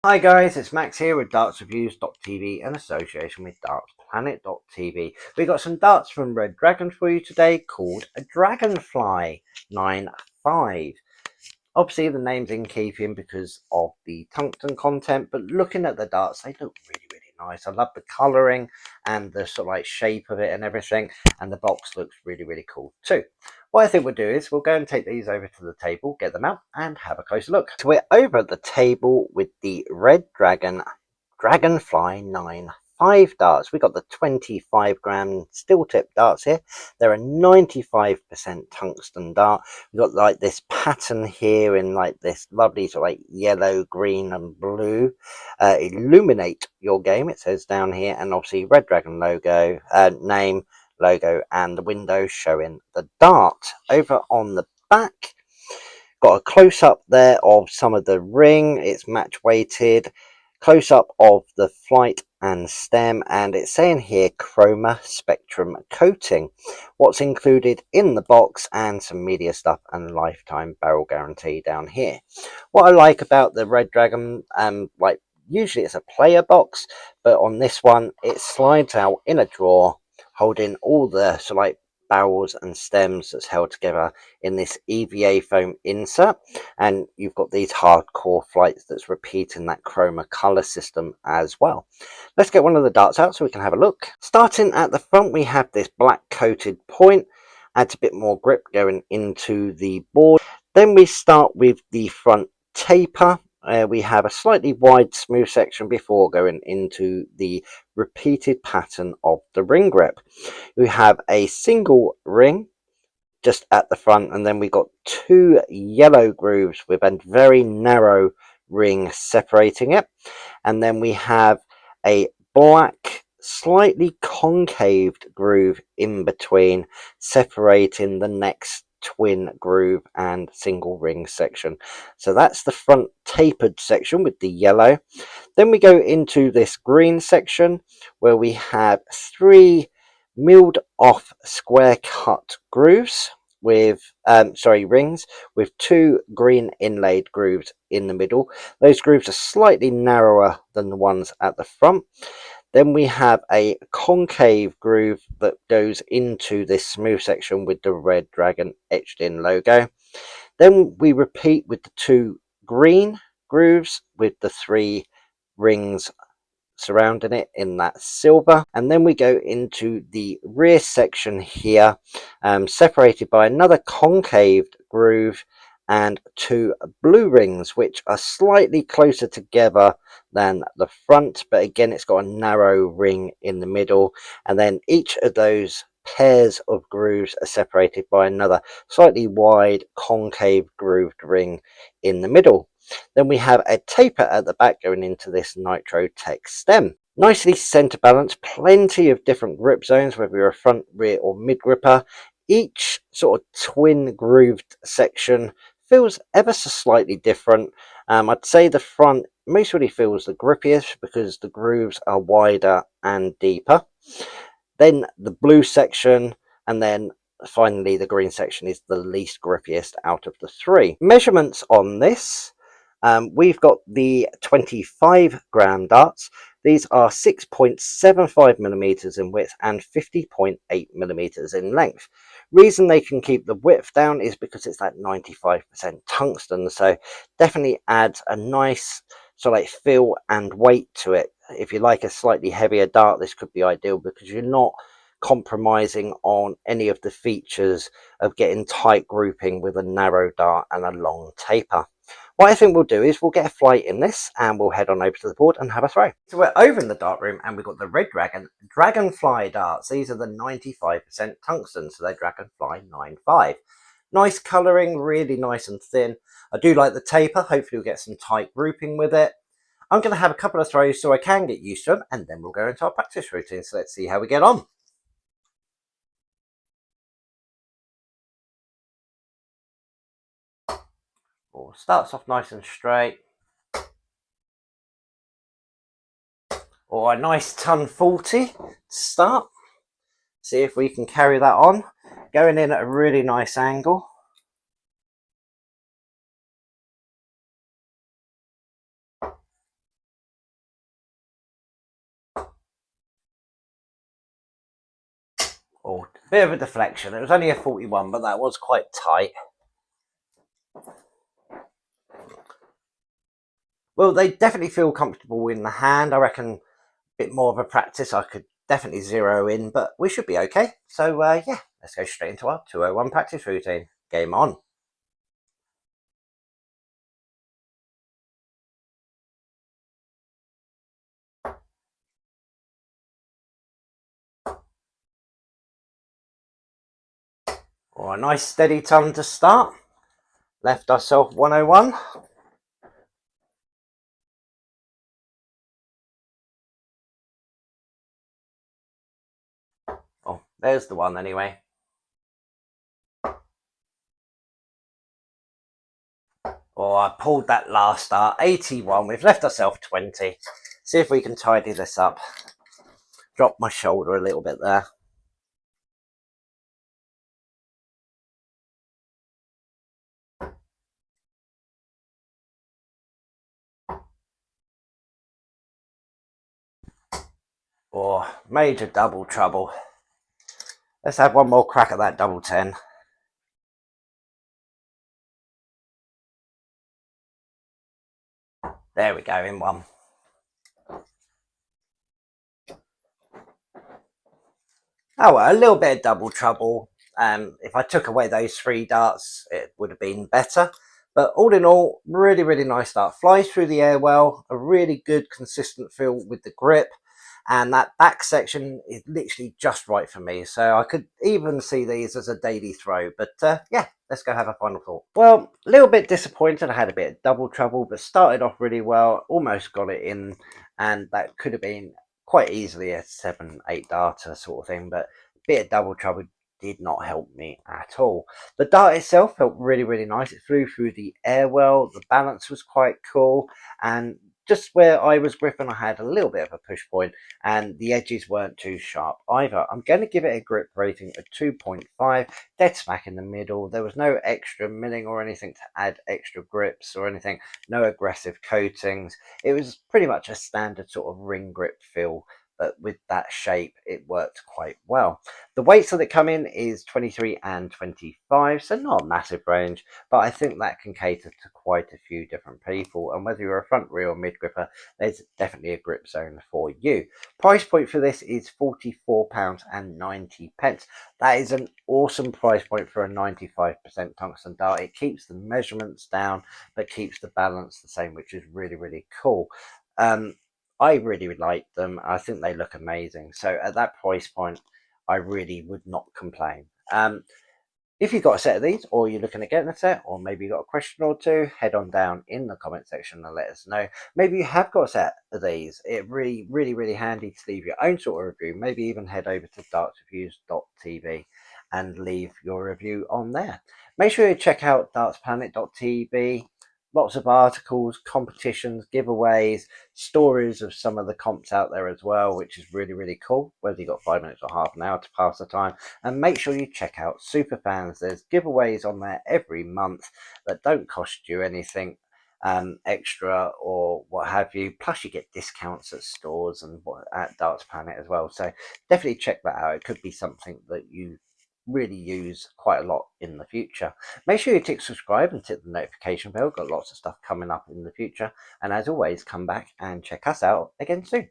Hi guys, it's Max here with dartsreviews.tv in association with dartsplanet.tv. We got some darts from Red Dragon for you today called a Dragonfly 9.5. Obviously the name's in keeping because of the tungsten content, but looking at the darts, they look really nice. I love the colouring and the sort of like shape of it and everything, and the box looks really cool too. What I think we'll do is we'll go and take these over to the table, get them out and have a closer look. So we're over at the table with the Red Dragon Dragonfly 9.5 darts. We've got the 25-gram steel tip darts here. They're a 95% tungsten dart. We've got like this pattern here in like this lovely sort of like yellow, green and blue. Illuminate your game, it says down here, and obviously Red Dragon logo, name, logo, and the window showing the dart. Over on the back, got a close-up there of some of the ring. It's match weighted. Close-up of the flight and stem, and it's saying here chroma spectrum coating. What's included in the box, and some media stuff and lifetime barrel guarantee down here. What I like about the Red Dragon, like usually it's a player box, but on this one it slides out in a drawer holding all the sort of like barrels and stems that's held together in this EVA foam insert, and you've got these hardcore flights that's repeating that chroma color system as well. Let's get one of the darts out so we can have a look. Starting at the front, we have this black coated point, adds a bit more grip going into the board. Then we start with the front taper. We have a slightly wide smooth section before going into the repeated pattern of the ring grip. We have a single ring just at the front, and then we got two yellow grooves with a very narrow ring separating it, and then we have a black slightly concaved groove in between, separating the next twin groove and single ring section. So that's the front tapered section with the yellow. Then we go into this green section where we have three milled off square cut grooves with rings with two green inlaid grooves in the middle. Those grooves are slightly narrower than the ones at the front. Then we have a concave groove that goes into this smooth section with the Red Dragon etched in logo. Then we repeat with the two green grooves with the three rings surrounding it in that silver, and then we go into the rear section here, separated by another concaved groove and two blue rings which are slightly closer together than the front, but again it's got a narrow ring in the middle, and then each of those pairs of grooves are separated by another slightly wide concave grooved ring in the middle. Then we have a taper at the back going into this Nitro Tech stem. Nicely centre balanced, plenty of different grip zones, whether you're a front, rear or mid gripper. Each sort of twin grooved section feels ever so slightly different. I'd say the front most really feels the grippiest because the grooves are wider and deeper. Then the blue section, and then finally the green section is the least grippiest out of the three. Measurements on this. We've got the 25-gram darts. These are 6.75 millimeters in width and 50.8 millimeters in length. Reason they can keep the width down is because it's that 95% tungsten, so definitely adds a nice sort of like feel and weight to it. If you like a slightly heavier dart, this could be ideal because you're not compromising on any of the features of getting tight grouping with a narrow dart and a long taper. What I think we'll do is we'll get a flight in this and we'll head on over to the board and have a throw. So we're over in the dart room and we've got the Red Dragon Dragonfly darts. These are the 95% tungsten, so they're Dragonfly 9.5. Nice colouring, really nice and thin. I do like the taper. Hopefully we'll get some tight grouping with it. I'm going to have a couple of throws so I can get used to them, and then we'll go into our practice routine. So let's see how we get on. Ball starts off nice and straight. Or a nice ton 40 to start. See if we can carry that on. Going in at a really nice angle. Oh, bit of a deflection. It was only a 41, but that was quite tight. Well, they definitely feel comfortable in the hand. I reckon a bit more of a practice, I could definitely zero in, but we should be okay. So, yeah, let's go straight into our 201 practice routine. Game on. Oh, a nice steady ton to start. Left ourselves 101. Oh, there's the one anyway. Oh, I pulled that last start. 81. We've left ourselves 20. See if we can tidy this up. Drop my shoulder a little bit there. Oh, major double trouble. Let's have one more crack at that double 10. There we go, in one. Oh, well, a little bit of double trouble. If I took away those 3 darts, it would have been better. But all in all, really, really nice start. Flies through the air well, a really good, consistent feel with the grip. And that back section is literally just right for me. So I could even see these as a daily throw. But yeah, let's go have a final thought. Well, a little bit disappointed. I had a bit of double trouble, but started off really well. Almost got it in. And that could have been quite easily a 7-8 darter sort of thing, but a bit of double trouble did not help me at all. The dart itself felt really, really nice. It flew through the air well. The balance was quite cool, and just where I was gripping, I had a little bit of a push point, and the edges weren't too sharp either. I'm going to give it a grip rating of 2.5, dead smack in the middle. There was no extra milling or anything to add extra grips or anything, no aggressive coatings. It was pretty much a standard sort of ring grip feel, but with that shape, it worked quite well. The weights that come in is 23 and 25, so not a massive range, but I think that can cater to quite a few different people. And whether you're a front, rear, or mid gripper, there's definitely a grip zone for you. Price point for this is £44.90. That is an awesome price point for a 95% tungsten dart. It keeps the measurements down, but keeps the balance the same, which is really, really cool. I really like them. I think they look amazing. So at that price point, I really would not complain. If you've got a set of these, or you're looking at getting a set, or maybe you've got a question or two, head on down in the comment section and let us know. Maybe you have got a set of these. It really, really, really handy to leave your own sort of review. Maybe even head over to dartsreviews.tv and leave your review on there. Make sure you check out dartsplanet.tv. Lots of articles, competitions, giveaways, stories of some of the comps out there as well, which is really, really cool. Whether you've got 5 minutes or half an hour to pass the time. And make sure you check out Superfans. There's giveaways on there every month that don't cost you anything extra or what have you. Plus, you get discounts at stores and at Darts Planet as well. So definitely check that out. It could be something that you really use quite a lot in the future. Make sure you tick subscribe and tick the notification bell. Got lots of stuff coming up in the future. And as always, come back and check us out again soon.